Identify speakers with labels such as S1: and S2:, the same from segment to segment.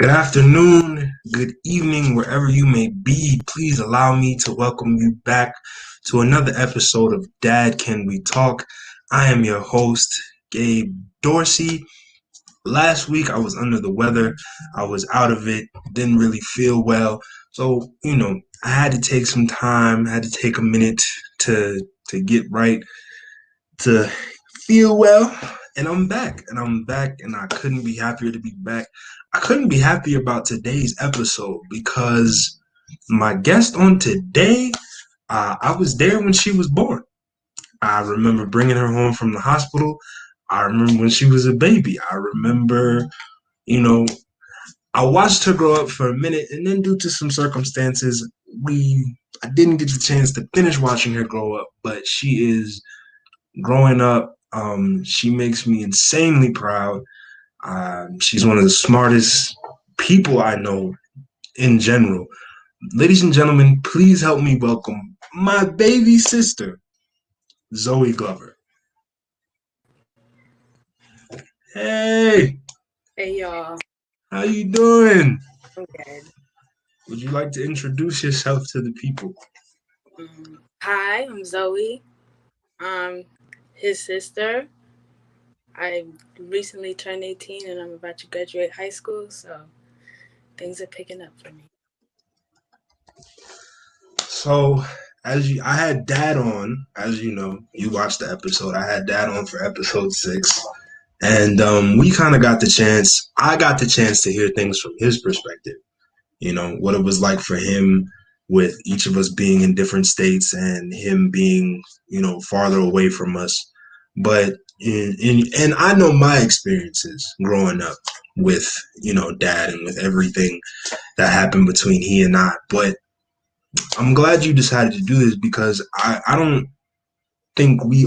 S1: Good afternoon, good evening, wherever you may be. Please allow me to welcome you back to another episode of Dad Can We Talk. I am your host, Gabe Dorsey. Last week I was under the weather. I was out of it, didn't really feel well. So, I had to take some time, had to take a minute to get right, to feel well, and I'm back, and I couldn't be happier to be back. I couldn't be happier about today's episode because my guest on today, I was there when she was born. I remember bringing her home from the hospital. I remember when she was a baby. I remember, you know, I watched her grow up for a minute, and then due to some circumstances, I didn't get the chance to finish watching her grow up. But she is growing up. She makes me insanely proud. She's one of the smartest people I know in general. Ladies and gentlemen, please help me welcome my baby sister, Zoe Glover. Hey,
S2: Hey y'all,
S1: how you doing?
S2: I'm good.
S1: Would you like to introduce yourself to the people?
S2: Hi, I'm Zoe. I'm his sister. I recently turned 18 and I'm about to graduate high school, so things are picking up for me.
S1: So, I had Dad on, as you know, you watched the episode. I had Dad on for episode 6, and we kind of got the chance. I got the chance to hear things from his perspective. What it was like for him with each of us being in different states and him being, farther away from us. But and I know my experiences growing up with, Dad and with everything that happened between he and I. But I'm glad you decided to do this because I don't think we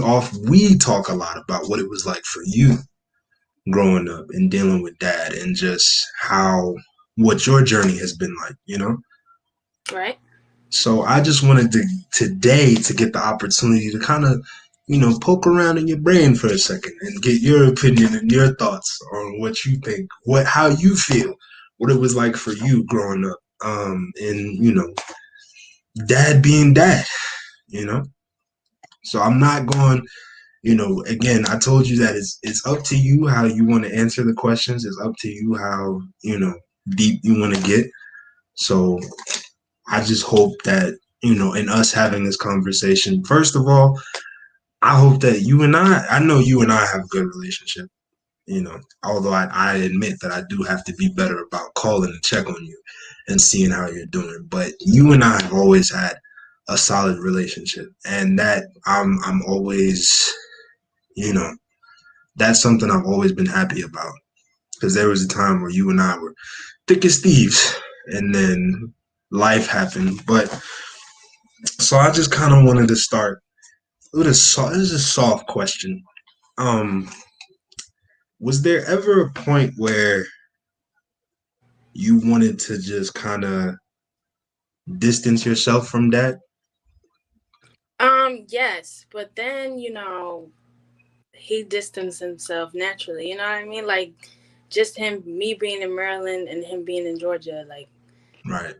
S1: talk a lot about what it was like for you growing up and dealing with Dad and just what your journey has been like.
S2: Right?
S1: So I just wanted today to get the opportunity to kind of, poke around in your brain for a second and get your opinion and your thoughts on what you think, how you feel, what it was like for you growing up, and Dad being Dad, you know. So I'm not going, again, I told you that it's up to you how you want to answer the questions. It's up to you how, deep you want to get. So I just hope that, in us having this conversation, first of all, I hope that I know you and I have a good relationship, although I admit that I do have to be better about calling and check on you and seeing how you're doing. But you and I have always had a solid relationship, and that I'm always, you know, that's something I've always been happy about because there was a time where you and I were thick as thieves, and then life happened. But so I just kind of wanted to start with this is a soft question. Um, was there ever a point where you wanted to just kind of distance yourself from Dad?
S2: Yes, but then, he distanced himself naturally, you know what I mean? Like, just me being in Maryland and him being in Georgia, like,
S1: Right.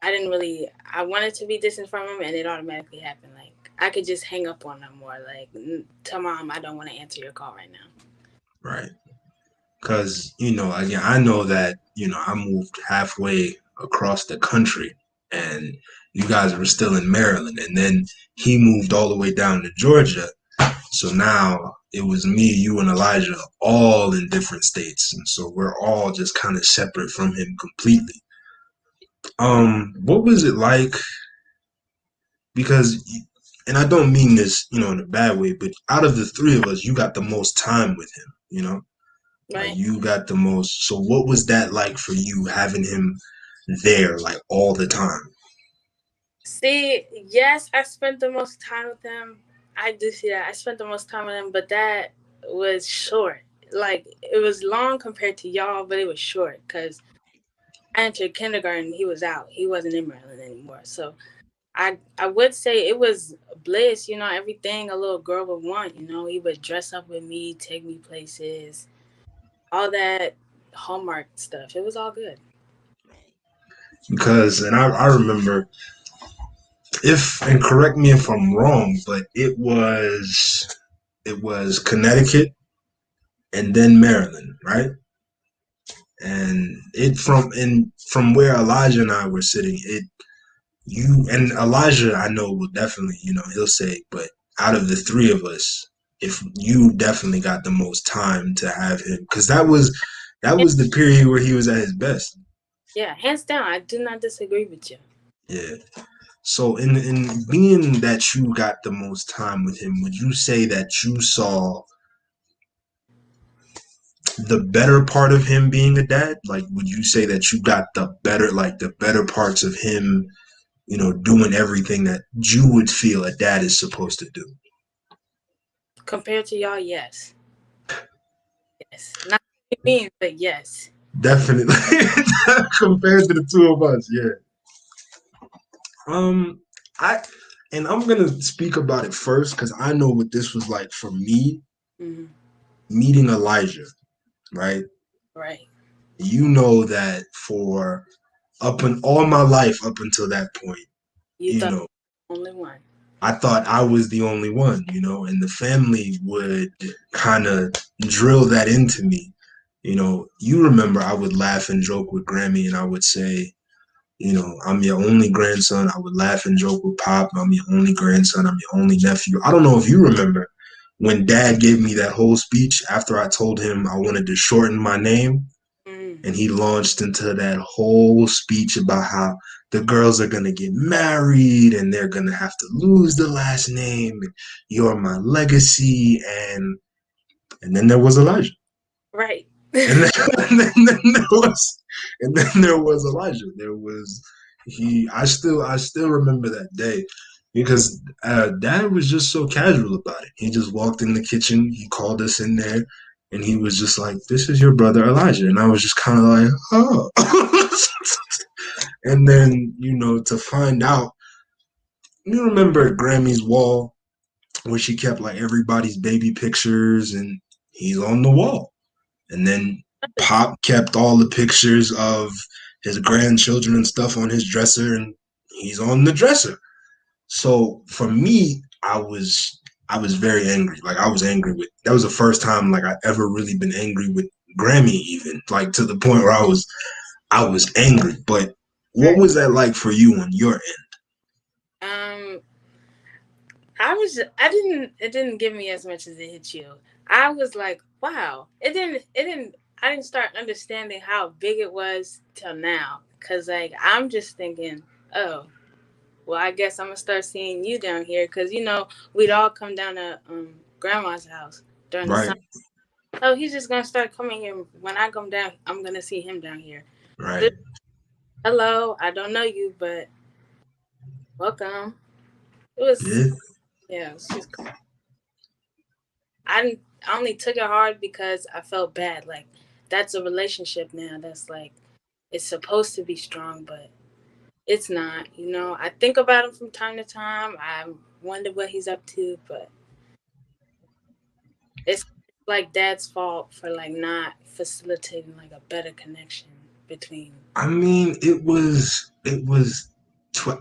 S2: I wanted to be distant from him and it automatically happened. Like, I could just hang up on him or, like, tell Mom I don't want to answer your call right now.
S1: Right. Because, again, I know that, I moved halfway across the country and you guys were still in Maryland. And then he moved all the way down to Georgia. So now it was me, you, and Elijah all in different states. And so we're all just kind of separate from him completely. What was it like? Because, and I don't mean this, in a bad way, but out of the three of us, you got the most time with him. Like
S2: Right?
S1: you got the most. So what was that like for you having him there like all the time?
S2: See, yes, I spent the most time with him. I do see that. I spent the most time with him, but that was short. Like, it was long compared to y'all, but it was short because I entered kindergarten. He was out. He wasn't in Maryland anymore. So I would say it was bliss, everything a little girl would want. He would dress up with me, take me places, all that Hallmark stuff. It was all good.
S1: because, and I remember, if, and correct me if I'm wrong, but it was Connecticut and then Maryland, right? And from where Elijah and I were sitting, it you and Elijah, I know will definitely, he'll say, but out of the three of us, if you definitely got the most time to have him, because that was the period where he was at his best.
S2: Yeah, hands down, I do not disagree with you.
S1: Yeah. So in being that you got the most time with him, would you say that you saw the better part of him being a dad? Like, would you say that you got the better parts of him, doing everything that you would feel a dad is supposed to do?
S2: Compared to y'all, yes. Yes. Not mean, but yes.
S1: Definitely. Compared to the two of us, yeah. Um, I and I'm gonna speak about it first because I know what this was like for me
S2: Mm-hmm.
S1: meeting Elijah, right?
S2: Right.
S1: You know that for up in all my life up until that point,
S2: You
S1: you
S2: thought
S1: know,
S2: only one.
S1: I thought I was the only one, and the family would kind of drill that into me. You remember I would laugh and joke with Grammy and I would say, I'm your only grandson. I would laugh and joke with Pop. I'm your only grandson. I'm your only nephew. I don't know if you remember when Dad gave me that whole speech after I told him I wanted to shorten my name.
S2: Mm.
S1: And he launched into that whole speech about how the girls are going to get married and they're going to have to lose the last name. And you're my legacy. And then there was Elijah.
S2: Right.
S1: And then, and then there was Elijah. There was he. I still remember that day because Dad was just so casual about it. He just walked in the kitchen. He called us in there, and he was just like, "This is your brother Elijah," and I was just kind of like, "Oh." And then to find out, you remember Grammy's wall where she kept like everybody's baby pictures, and he's on the wall. And then Pop kept all the pictures of his grandchildren and stuff on his dresser, and he's on the dresser. So for me, I was very angry. Like I was angry with that was the first time like I ever really been angry with Grammy, even like to the point where I was angry. But what
S2: Right.
S1: was that like for you on your end?
S2: Um, it didn't give me as much as it hit you. I was like, wow. I didn't start understanding how big it was till now. Cause like, I'm just thinking, oh, well, I guess I'm gonna start seeing you down here. Cause we'd all come down to grandma's house during the
S1: Right,
S2: summer. Oh, he's just gonna start coming here. When I come down, I'm gonna see him down here.
S1: right.
S2: Hello, I don't know you, but welcome. It was,
S1: Yeah.
S2: yeah, it was just, I only took it hard because I felt bad. Like, that's a relationship now that's like, it's supposed to be strong, but it's not. I think about him from time to time. I wonder what he's up to, but it's like dad's fault for like not facilitating like a better connection between
S1: I mean,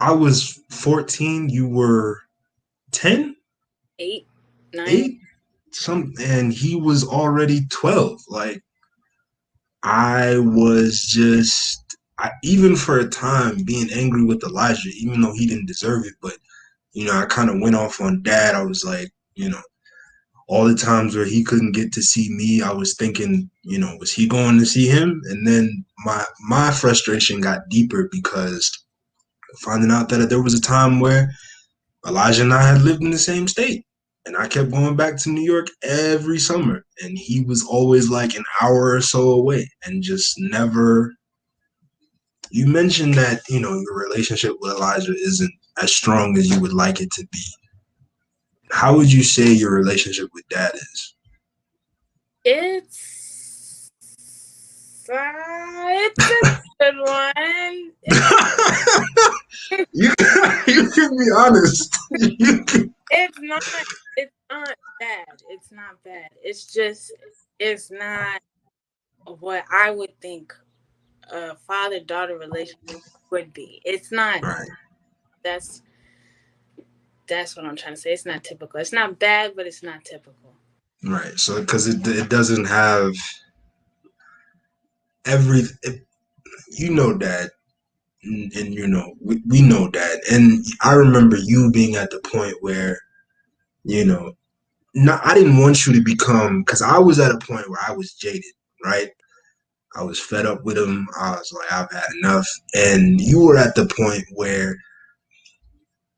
S1: I was 14, you were 10,
S2: 8, 9.
S1: 8, and he was already 12. Like I was just even for a time being angry with Elijah, even though he didn't deserve it, but I kind of went off on Dad. I was like, all the times where he couldn't get to see me, I was thinking, was he going to see him? And then my frustration got deeper because finding out that there was a time where Elijah and I had lived in the same state. And I kept going back to New York every summer. And he was always like an hour or so away and just never. You mentioned that, your relationship with Elijah isn't as strong as you would like it to be. How would you say your relationship with Dad is?
S2: It's it's a good one.
S1: you, you can be honest.
S2: It's not. It's not bad. It's not bad. It's just. It's not what I would think a father-daughter relationship would be. It's not.
S1: Right.
S2: That's that's what I'm trying to say. It's not typical. It's not bad, but it's not typical.
S1: Right. So because it doesn't have every you know that and you know we know that and I remember you being at the point where you know not I didn't want you to become because I was at a point where I was jaded, right? I was fed up with him. I was like, I've had enough. And you were at the point where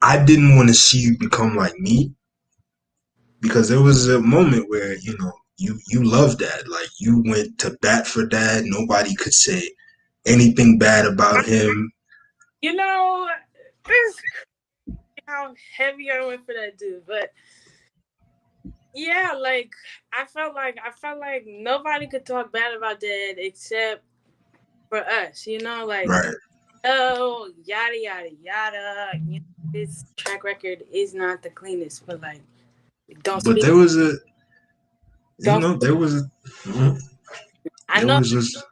S1: I didn't want to see you become like me because there was a moment where, you know, you loved dad. Like you went to bat for dad. Nobody could say anything bad about him.
S2: You know, this is how heavy I went for that dude. But yeah, like I felt like nobody could talk bad about Dad except for us. You know, like
S1: Right.
S2: oh yada yada yada. You know, his track record is not the cleanest, but like don't
S1: But
S2: speak.
S1: there was a, you
S2: Don't
S1: know, there was a,
S2: I
S1: there
S2: know.
S1: was just,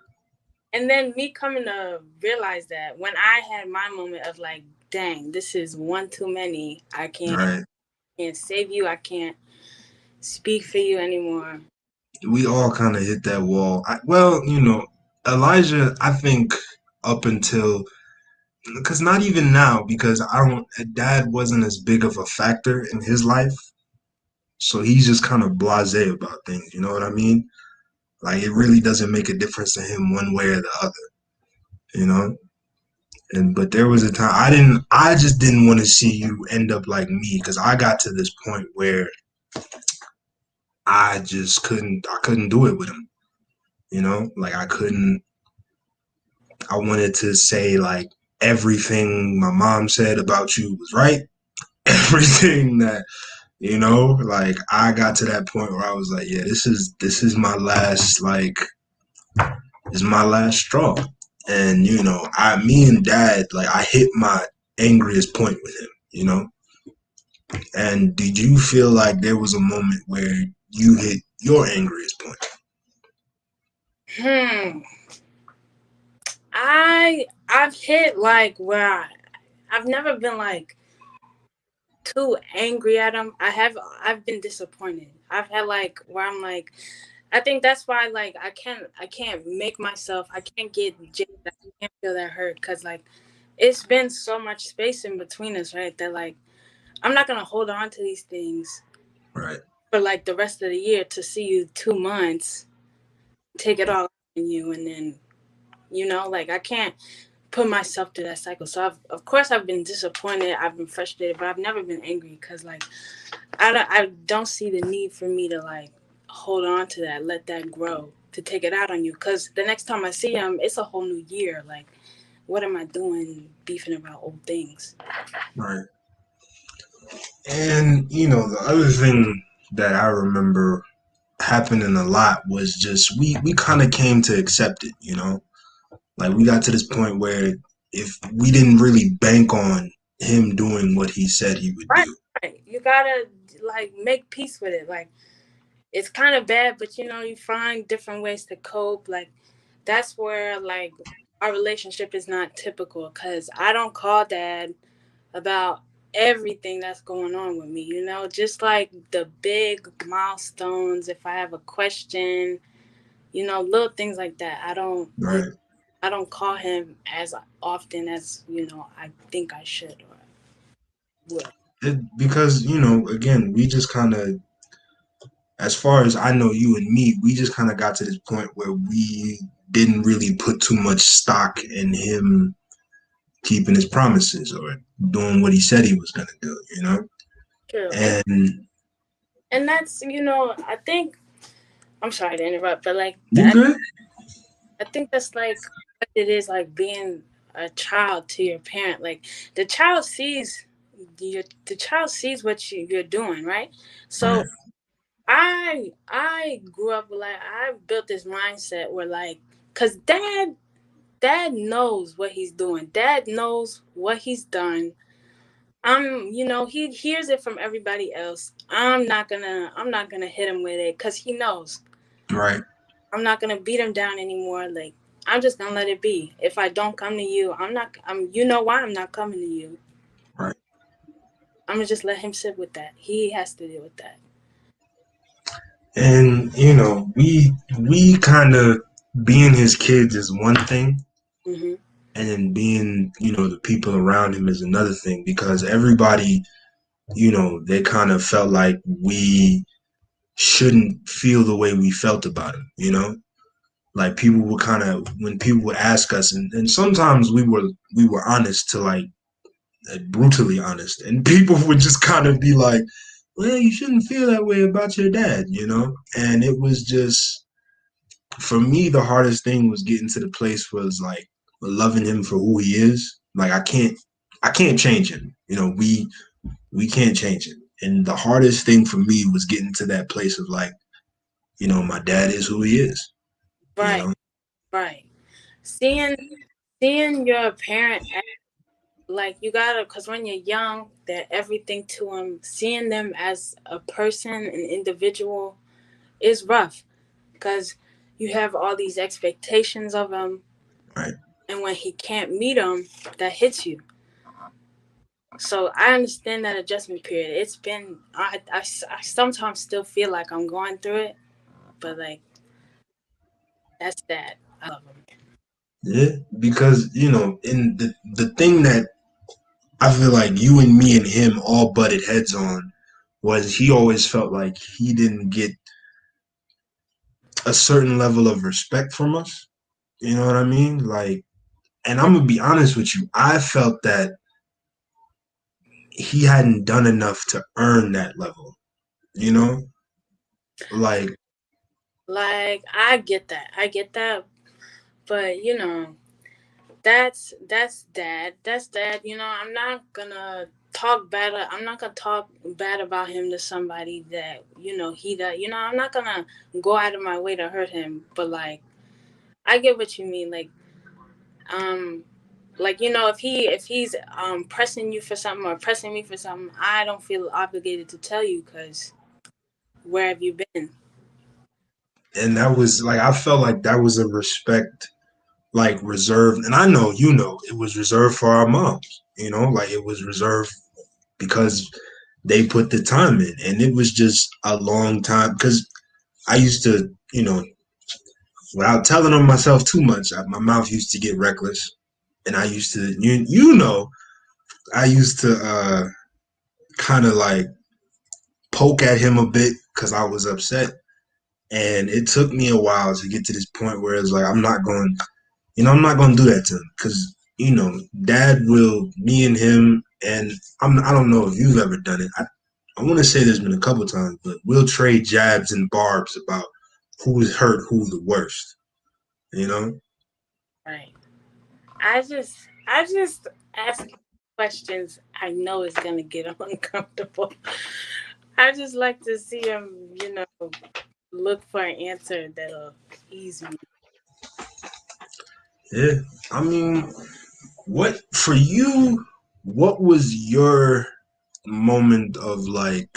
S2: And then me coming to realize that when I had my moment of like, dang, this is one too many. I
S1: right.
S2: can't save you. I can't speak for you anymore.
S1: We all kind of hit that wall. Well, you know, Elijah, I think up until because not even now because I don't dad wasn't as big of a factor in his life, so he's just kind of blasé about things. You know what I mean? Like it really doesn't make a difference to him one way or the other. You know. And but there was a time I just didn't want to see you end up like me because I got to this point where I couldn't do it with him. You know, like I couldn't. I wanted to say like everything my mom said about you was right. Everything that you know, like I got to that point where I was like, yeah, this is my last like this is my last straw. And you know, me and dad like I hit my angriest point with him, you know. And did you feel like there was a moment where you hit your angriest point?
S2: Hmm. I've hit like where I've never been like too angry at him. I've been disappointed. I've had like where I'm like I think that's why like I can't make myself I can't get jaded. I can't feel that hurt because like it's been so much space in between us, right? That like I'm not gonna hold on to these things
S1: Right,
S2: for like the rest of the year to see you 2 months take it all on you and then like I can't put myself through that cycle. So of course I've been disappointed, I've been frustrated, but I've never been angry because like I don't see the need for me to like hold on to that, let that grow to take it out on you. Because the next time I see him, it's a whole new year. Like, what am I doing beefing about old things?
S1: right. And you know, the other thing that I remember happening a lot was just we kind of came to accept it, you know. Like we got to this point where if we didn't really bank on him doing what he said he would
S2: Right,
S1: do.
S2: right. You gotta like make peace with it. Like, it's kind of bad, but you find different ways to cope. Like, that's where like our relationship is not typical because I don't call dad about everything that's going on with me, just like the big milestones. If I have a question, little things like that.
S1: Right.
S2: I don't call him as often as, I think I should or would.
S1: Because, you know, again, we just kind of as far as I know you and me, we just kind of got to this point where we didn't really put too much stock in him keeping his promises or doing what he said he was going to do, you know?
S2: True.
S1: And
S2: And that's, I think I'm sorry to interrupt, but like
S1: you
S2: that
S1: good?
S2: I think that's like what it is like being a child to your parent. Like the child sees the child sees what you're doing, right?
S1: Right,
S2: So I grew up with like I built this mindset where like cuz dad knows what he's doing. Dad knows what he's done. He hears it from everybody else. I'm not going to hit him with it cuz he knows.
S1: right,
S2: I'm not going to beat him down anymore. Like I'm just gonna let it be. If I don't come to you, I'm not. You know why I'm not coming to you.
S1: Right.
S2: I'm gonna just let him sit with that. He has to deal with that.
S1: And we kind of being his kids is one thing,
S2: Hmm.
S1: and then being the people around him is another thing because everybody they kind of felt like we shouldn't feel the way we felt about him. Like people would kind of when people would ask us, and sometimes we were honest to like brutally honest, and people would just kind of be like, "Well, you shouldn't feel that way about your dad," and it was just for me the hardest thing was getting to the place was like loving him for who he is. Like I can't change him. We can't change him, and the hardest thing for me was getting to that place of like my dad is who he is. You
S2: Right,
S1: know,
S2: right. Seeing seeing your parent like you gotta, because when you're young, they're everything to them. Seeing them as a person, an individual, is rough because you have all these expectations of him,
S1: right?
S2: and when he can't meet them, that hits you. So I understand that adjustment period. It's been I sometimes still feel like I'm going through it, but like that's that. I love him.
S1: Yeah, because in the thing that I feel like you and me and him all butted heads on was he always felt like he didn't get a certain level of respect from us. You know what I mean? Like, and I'm gonna be honest with you, I felt that he hadn't done enough to earn that level. You know, like,
S2: Like I get that. I get that, but that's dad. That's dad. I'm not gonna I'm not gonna talk bad about him to somebody that he does. I'm not gonna go out of my way to hurt him. But like, I get what you mean. Um, if he's pressing you for something or pressing me for something, I don't feel obligated to tell you because where have you been?
S1: and that was like I felt like that was a respect like reserved, and I know it was reserved for our moms. Like it was reserved because they put the time in, and it was just a long time because I used to, without telling on myself too much, my mouth used to get reckless, and I used to, I used to kind of like poke at him a bit because I was upset, and it took me a while to get to this point where it's like I'm not going to do that to him because Dad will, me and him, and I don't know if you've ever done it. I want to say there's been a couple times, but we'll trade jabs and barbs about who's hurt who the worst. You know?
S2: Right. I just ask questions I know is gonna get him uncomfortable. I just like to see him, look for an answer that'll ease me.
S1: Yeah. I mean, what for you? What was your moment of like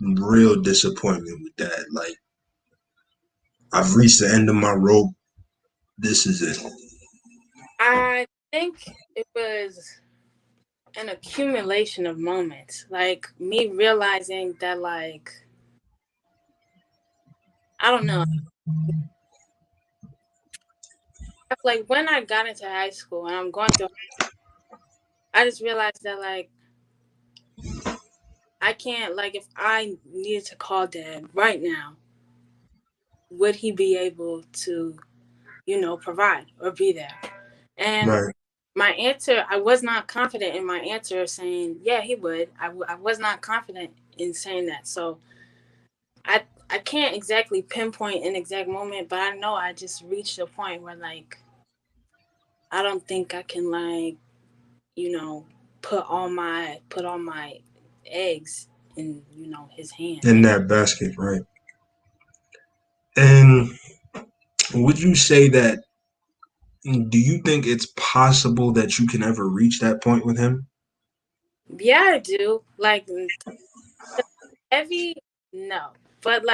S1: real disappointment with that? Like, I've reached the end of my rope. This is it.
S2: I think it was an accumulation of moments. Like me realizing that I don't know. Like when I got into high school and I'm going through I just realized that I can't if I needed to call dad right now, would he be able to, provide or be there? And
S1: Right.
S2: my answer, I was not confident in my answer of saying, yeah, he would. I was not confident in saying that. So I can't exactly pinpoint an exact moment, but I know I just reached a point where I don't think I can you know, put all my eggs in, his hand.
S1: In that basket, right? And would you say that? Do you think it's possible that you can ever reach that point with him?
S2: Yeah, I do. Heavy, no. But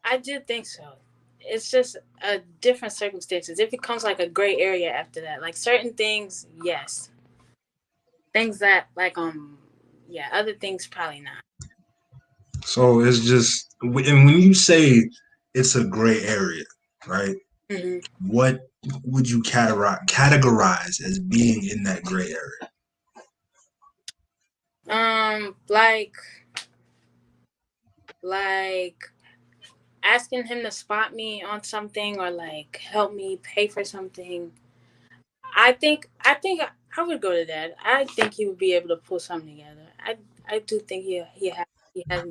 S2: I do think so. it's just a different circumstances. It becomes like a gray area after that. Like certain things, yes. Things that like yeah, other things probably not.
S1: So it's just, and when you say it's a gray area, right?
S2: Hmm.
S1: What would you categorize as being in that gray area?
S2: Like like asking him to spot me on something or like help me pay for something. I think I would go to that. I think he would be able to pull something together. I do think he has,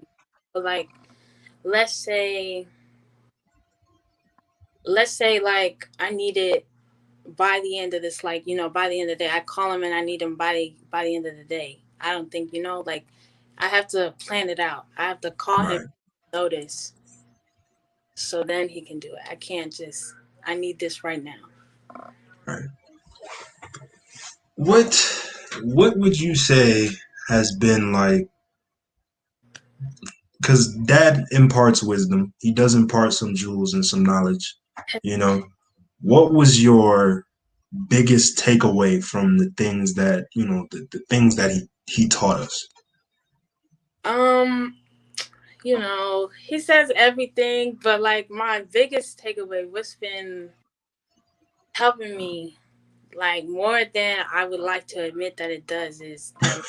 S2: but like let's say like I need it by the end of this, like by the end of the day. I call him and I need him by the end of the day. I don't think like I have to plan it out. I have to call him,
S1: Right,
S2: notice, so then he can do it. I can't just, I need this right now.
S1: right. What what would you say has been like, because dad imparts wisdom, he does impart some jewels and some knowledge, you know. What was your biggest takeaway from the things that, the things that he taught us?
S2: um he says everything, but like my biggest takeaway, what's been helping me like more than I would like to admit that it does, is that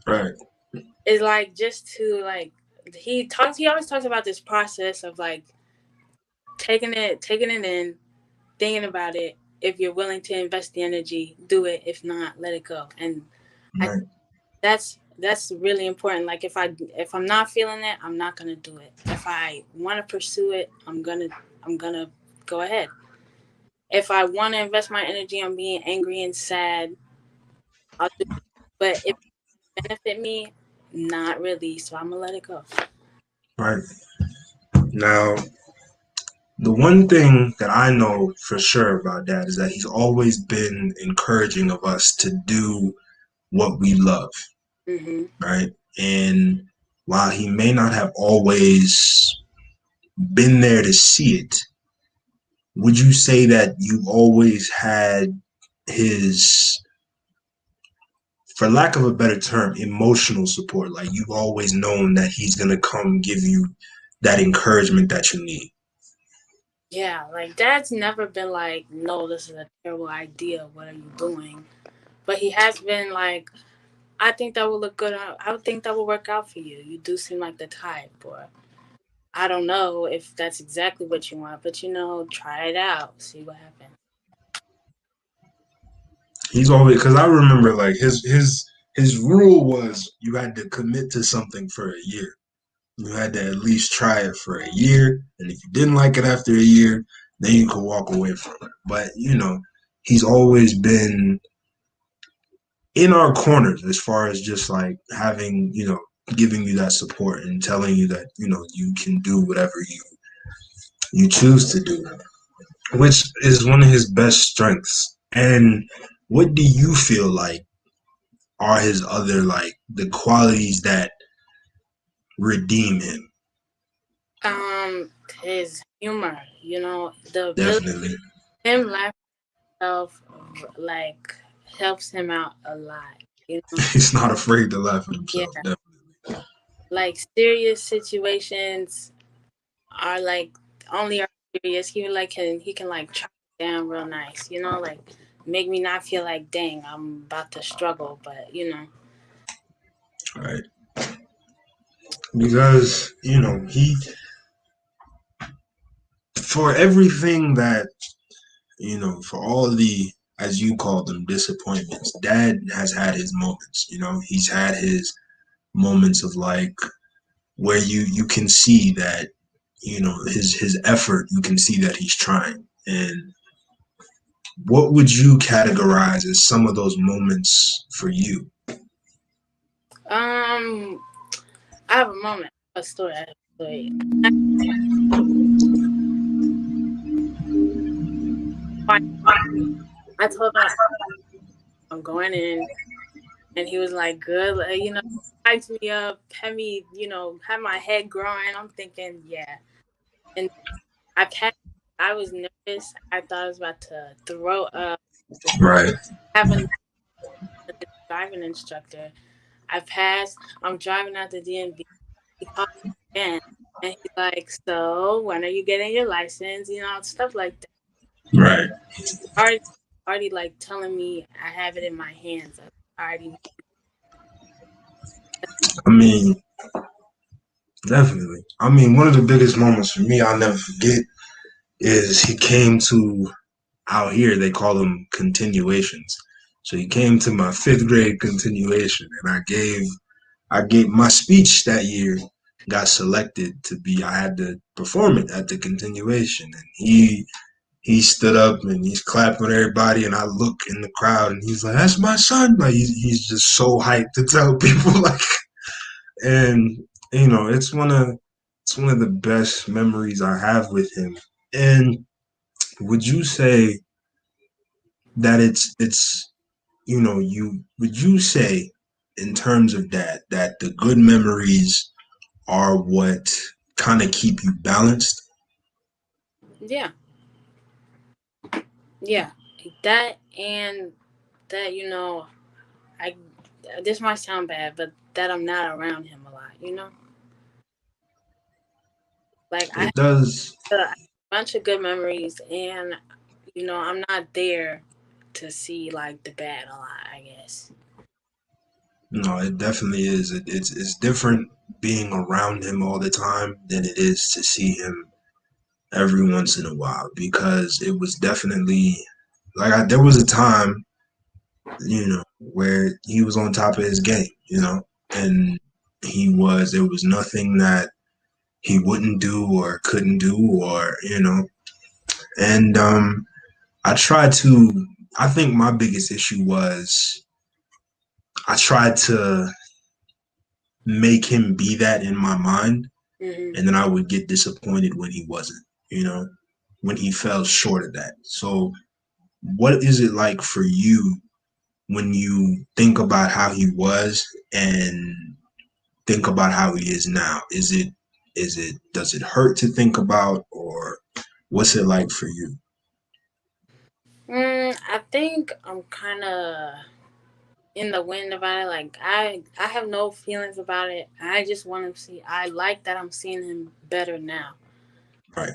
S1: Right,
S2: is like just to like he always talks about this process of like taking it in, thinking about it. If you're willing to invest the energy, do it. If not, let it go. And I
S1: right,
S2: that's really important. Like if I'm not feeling it, I'm not gonna do it. If I want to pursue it, I'm gonna go ahead. If I want to invest my energy on being angry and sad, I'll do it. But if it benefit me, not really. So I'm gonna let it go.
S1: right. Now, the one thing that I know for sure about dad is that he's always been encouraging of us to do what we love,
S2: Hmm.
S1: right? And while he may not have always been there to see it, would you say that you've always had his, for lack of a better term, emotional support? Like you've always known that he's going to come give you that encouragement that you need.
S2: Yeah, like dad's never been like, no, this is a terrible idea. What are you doing? But he has been like, I think that will look good. I would think that will work out for you. You do seem like the type, or I don't know if that's exactly what you want, but try it out, see what happens.
S1: He's always, because I remember like his rule was you had to commit to something for a year. You had to at least try it for a year, and if you didn't like it after a year, then you could walk away from it. But he's always been in our corners as far as just like having, giving you that support and telling you that you can do whatever you choose to do, which is one of his best strengths. And what do you feel like are his other, like, the qualities that redeem him?
S2: His humor, the ability,
S1: Definitely.
S2: him laughing himself, like helps him out a lot.
S1: He's not afraid to laugh at
S2: Yeah,
S1: himself. Definitely.
S2: like serious situations are like only are serious. He can like chop it down real nice, like make me not feel like dang, I'm about to struggle, but
S1: Right. Because he, for everything that, for all the, as you call them, disappointments, dad has had his moments. He's had his moments of like where you can see that his effort. You can see that he's trying. And what would you categorize as some of those moments for you?
S2: um I have a moment, a story. I have a story. I told him I'm going in, and he was like, "Good," hyped me up, had me, had my head growing. I'm thinking, yeah, and I was nervous. I thought I was about to throw up.
S1: Right.
S2: Having a driving instructor, I passed. I'm driving out the DMV. He called me again, and he's like, "So when are you getting your license? You know, stuff like that."
S1: Right.
S2: Already, already like telling me I have it in my hands. I already.
S1: I mean, definitely. I mean, one of the biggest moments for me I'll never forget is he came to out here they call them continuations. So he came to my fifth grade continuation, and I gave my speech that year. Got selected to be. I had to perform it at the continuation, and he stood up and he's clapping everybody, and I look in the crowd, and he's like, "That's my son!" Like he's just so hyped to tell people like, and it's one of the best memories I have with him. And would you say that it's you would you say in terms of that the good memories are what kind of keep you balanced?
S2: Yeah, yeah, that and that. I this might sound bad, but that I'm not around him a lot. Like I
S1: It does.
S2: have a bunch of good memories, and I'm not there to see like the bad a lot, I guess.
S1: No, it definitely is. It's different being around him all the time than it is to see him every once in a while, because it was definitely like there was a time, where he was on top of his game, and there was nothing that he wouldn't do or couldn't do, or and I tried to. I think my biggest issue was I tried to make him be that in my mind,
S2: Hmm.
S1: and then I would get disappointed when he wasn't, when he fell short of that. So, what is it like for you when you think about how he was and think about how he is now? Does it hurt to think about, or what's it like for you?
S2: I think I'm kind of in the wind about it. Like I have no feelings about it. I just want to see. I like that I'm seeing him better now.
S1: Right.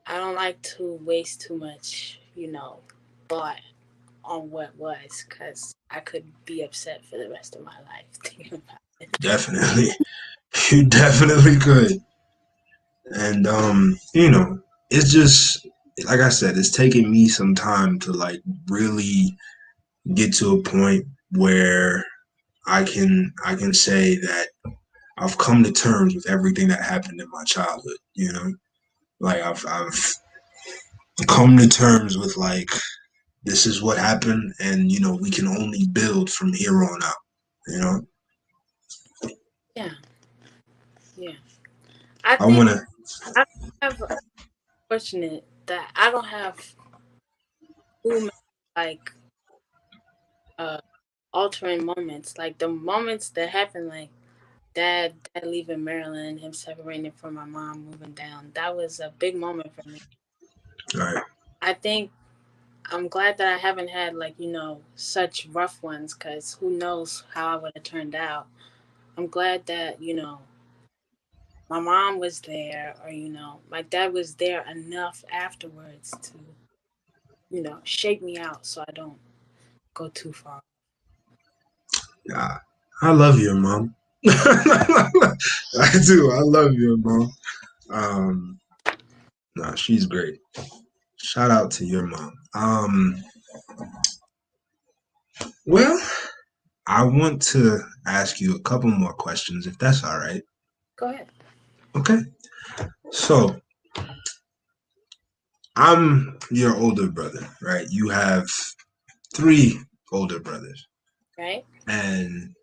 S2: I don't like to waste too much, thought on what was, because I could be upset for the rest of my life thinking about it.
S1: Definitely. You definitely could. And it's just like I said, it's taken me some time to like really get to a point where I can say that I've come to terms with everything that happened in my childhood, Like I've come to terms with like this is what happened, and we can only build from here on out, you know.
S2: Yeah, yeah. I
S1: I
S2: think
S1: want to.
S2: I have fortunate that I don't have too many like uh altering moments. Like the moments that happen, like dad leaving Maryland, him separating from my mom, moving down. That was a big moment for me.
S1: All right.
S2: I think I'm glad that I haven't had like such rough ones, because who knows how I would have turned out. I'm glad that my mom was there, or my dad was there enough afterwards to shake me out so I don't go too far.
S1: Yeah, I love your mom. I do. I love your mom. Um, nah, she's great. Shout out to your mom. Well, I want to ask you a couple more questions, if that's all right.
S2: Go ahead.
S1: Okay. So I'm your older brother, right? You have three older brothers.
S2: Right.
S1: And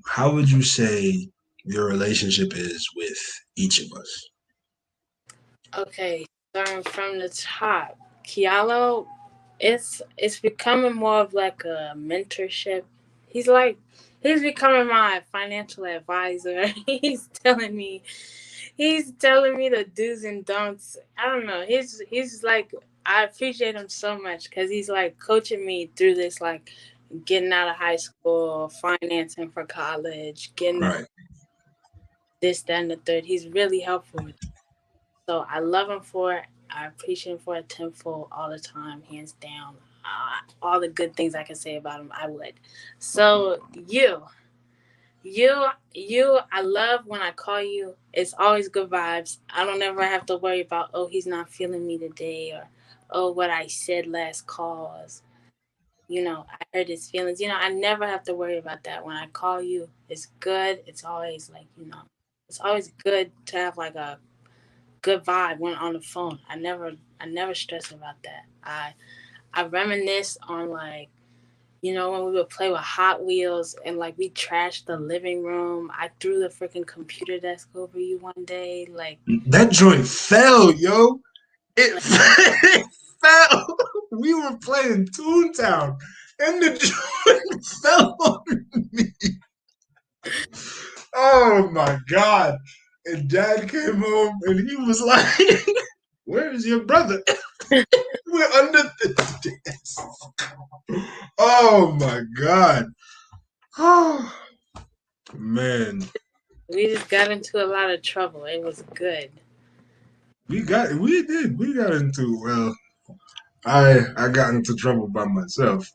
S1: how would you say your relationship is with each of us?
S2: Okay, starting from the top, Kialo, it's becoming more of like a mentorship. He's like he's becoming my financial advisor. He's telling me He's telling me the do's and don'ts. I don't know. He's like, I appreciate him so much because he's like coaching me through this, like getting out of high school, financing for college, getting a,
S1: Right.
S2: this, that, and the third. He's really helpful with. So I love him for it. I appreciate him for it tenfold all the time, hands down. All the good things I can say about him, I would. So you, I love when I call you. It's always good vibes. I don't ever have to worry about, oh, he's not feeling me today, or oh, what I said last call is, I hurt his feelings. I never have to worry about that. When I call you, it's good. It's always like, it's always good to have like a good vibe when on the phone. I never stress about that. I reminisce on, like, when we would play with Hot Wheels and like we trashed the living room. I threw the freaking computer desk over you one day. Like,
S1: That joint fell, yo. It,
S2: like
S1: it fell. We were playing Toontown, and the joint fell on me. Oh my god! And Dad came home, and he was like, "Where is your brother?" We're under the desk. Oh my god! Oh man,
S2: we just got into a lot of trouble. It was good.
S1: we got into I got into trouble by myself.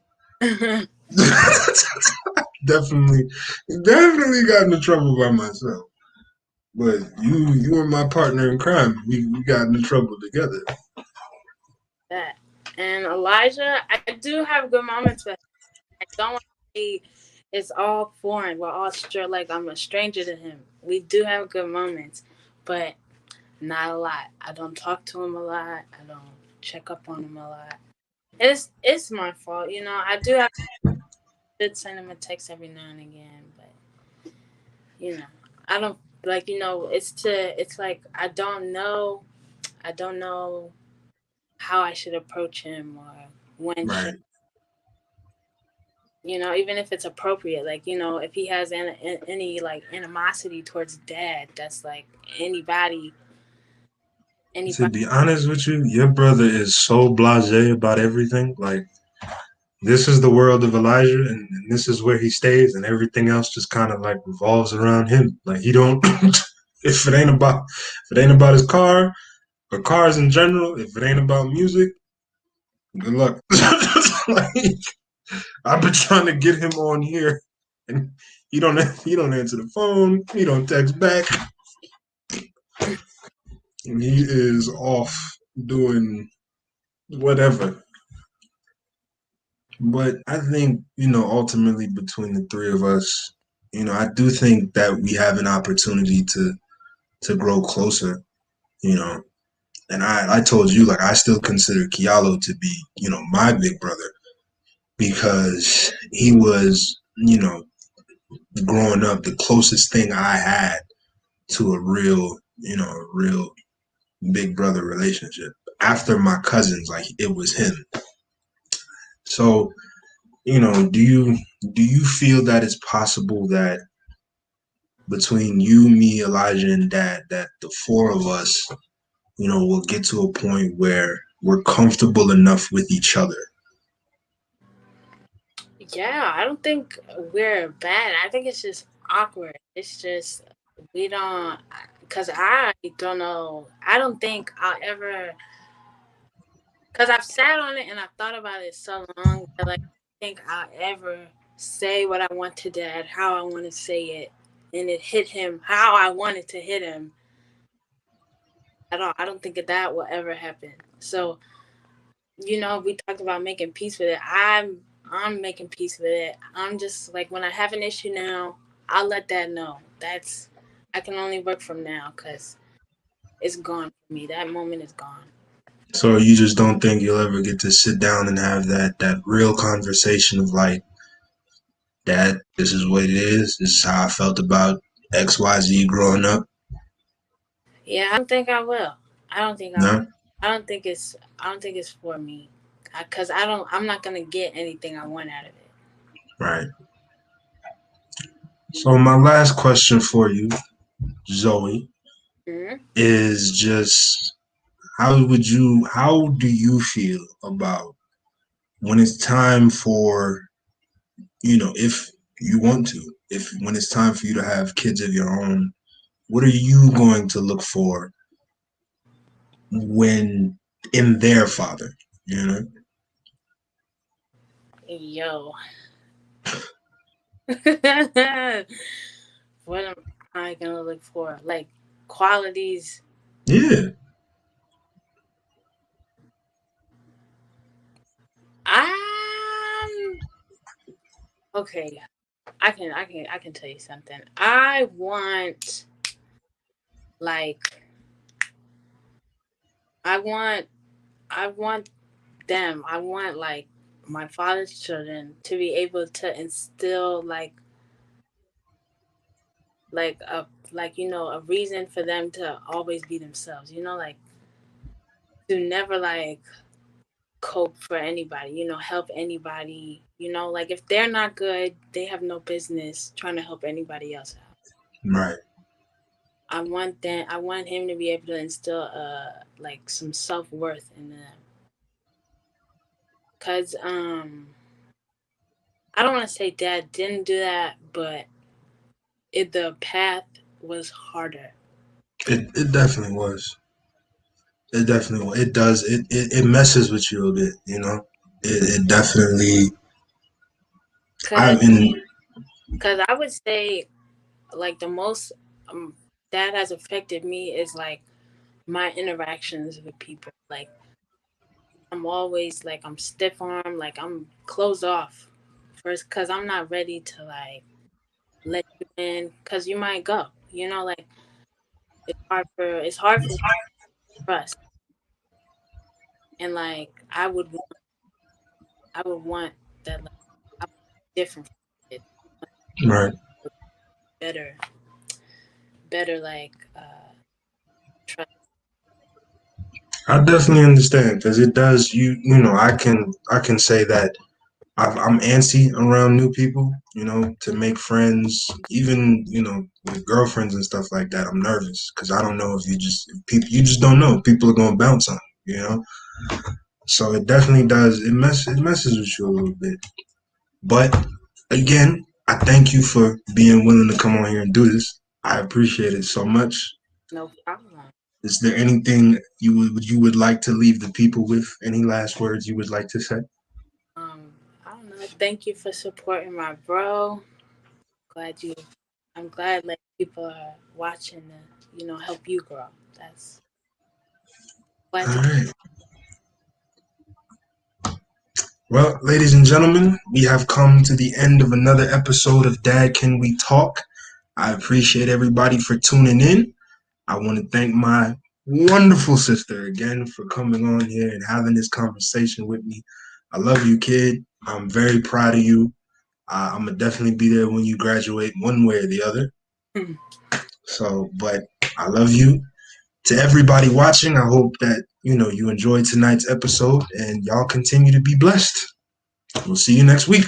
S1: definitely, definitely got into trouble by myself. But you were my partner in crime. We got into trouble together.
S2: That. And Elijah, I do have good moments, but I don't want to say it's all foreign. We're all like I'm a stranger to him. We do have good moments, but not a lot. I don't talk to him a lot. I don't check up on him a lot. It's my fault. I do have to send him a text every now and again, but you know, I don't like. It's like I don't know how I should approach him, or when should,
S1: Right.
S2: even if it's appropriate. Like, if he has any like animosity towards dad, that's like anybody,
S1: To
S2: anybody.
S1: be honest with you, your brother is so blasé about everything. Like this is the world of Elijah, and this is where he stays, and everything else just kind of like revolves around him. Like he don't. If it ain't about his car or cars in general, if it ain't about music, good luck. Like, I've been trying to get him on here, and he don't answer the phone. He don't text back, and he is off doing whatever. But I think ultimately between the three of us, I do think that we have an opportunity to grow closer. You know, and I told you like I still consider Kialo to be my big brother because he was growing up the closest thing I had to a real big brother relationship. After my cousins, like it was him. So, do you feel that it's possible that between you, me, Elijah, and Dad, that the four of us, will get to a point where we're comfortable enough with each other?
S2: Yeah, I don't think we're bad. I think it's just awkward. It's just we don't, because I don't know. I don't think I'll ever, because I've sat on it and I've thought about it so long that, like, I think I'll ever say what I want to dad, how I want to say it, and it hit him how I wanted to hit him at all. I don't think that will ever happen. So, we talked about making peace with it. I'm making peace with it. I'm just like, when I have an issue now, I'll let that know. I can only work from now because it's gone for me. That moment is gone.
S1: So you just don't think you'll ever get to sit down and have that real conversation of like, Dad, this is what it is. This is how I felt about XYZ growing up.
S2: Yeah, I don't think I will. I don't think I will.
S1: No?
S2: I don't think it's for me, because I'm not gonna get anything I want out of it.
S1: Right. So my last question for you, Zoe.
S2: Mhm.
S1: is just how do you feel about when it's time for, if you want to, if when it's time for you to have kids of your own, what are you going to look for when in their father, you know?
S2: Yo. What am I gonna look for? Like qualities.
S1: Yeah.
S2: I'm okay. I can tell you something. I want like I want I want them. I want like my father's children to be able to instill like a a reason for them to always be themselves. Like to never like cope for anybody, help anybody, like if they're not good, they have no business trying to help anybody else out.
S1: Right.
S2: I want him to be able to instill like some self-worth in them. Cause I don't want to say dad didn't do that, but the path was harder.
S1: It definitely was. It definitely it does it messes with you a bit, it definitely.
S2: Cause
S1: I mean,
S2: cause I would say like the most that has affected me is like my interactions with people. Like I'm always like I'm stiff arm, like I'm closed off first because I'm not ready to like let you in because you might go. Like it's hard for trust, and like I would want that like I would different from it,
S1: right.
S2: better better like trust.
S1: I definitely understand because it does. I can say that I'm antsy around new people. To make friends, even with girlfriends and stuff like that. I'm nervous because I don't know if people you just don't know. People are gonna bounce on you. So it definitely does. It messes with you a little bit. But again, I thank you for being willing to come on here and do this. I appreciate it so much.
S2: No problem.
S1: Is there anything you would like to leave the people with? Any last words you would like to say?
S2: I don't know. Thank you for supporting my bro. Glad you. I'm glad like people are watching to help you grow. That's glad
S1: All
S2: to.
S1: right. Well, ladies and gentlemen, we have come to the end of another episode of Dad Can We Talk? I appreciate everybody for tuning in. I want to thank my wonderful sister again for coming on here and having this conversation with me. I love you, kid. I'm very proud of you. I'm gonna definitely be there when you graduate, one way or the other. So, but I love you. To everybody watching, I hope that you enjoyed tonight's episode and y'all continue to be blessed. We'll see you next week.